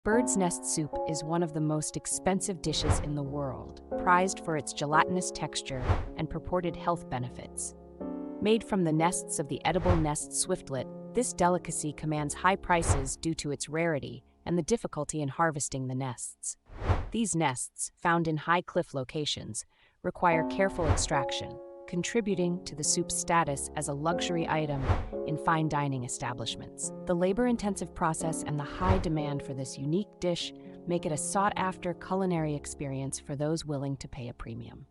Bird's nest soup is one of the most expensive dishes in the world, prized for its gelatinous texture and purported health benefits. Made from the nests of the edible nest swiftlet, this delicacy commands high prices due to its rarity and the difficulty in harvesting the nests. These nests, found in high cliff locations, require careful extraction, contributing to the soup's status as a luxury item in fine dining establishments. The labor-intensive process and the high demand for this unique dish make it a sought-after culinary experience for those willing to pay a premium.